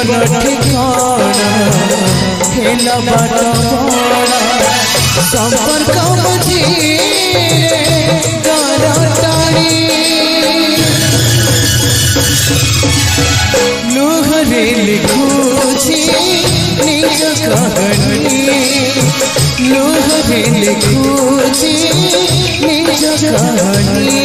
ठिकाना खेला बाटा संपर्क मझीरे गारा टाणी लुहरे लिखुछि निज कहानी लुहरे लिखुछि निज कहानी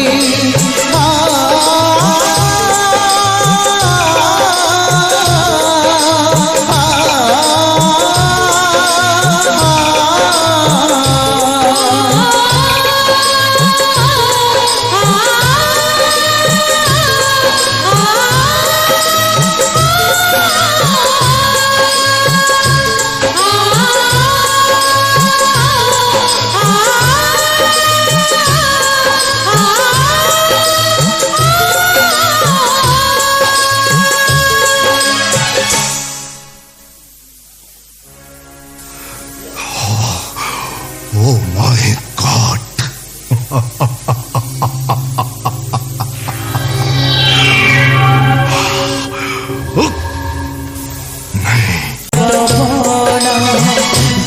Oh my God!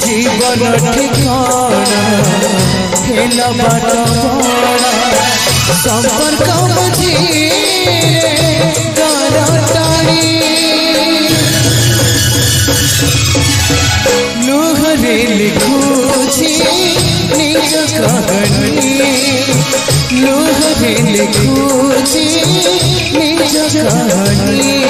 जीवन ठिकाना खेला बाटा संपर्क मझीरे गारा टाणी लुहरे लिखुछि निज कहानी लुहरे लिखुछि निज कहानी।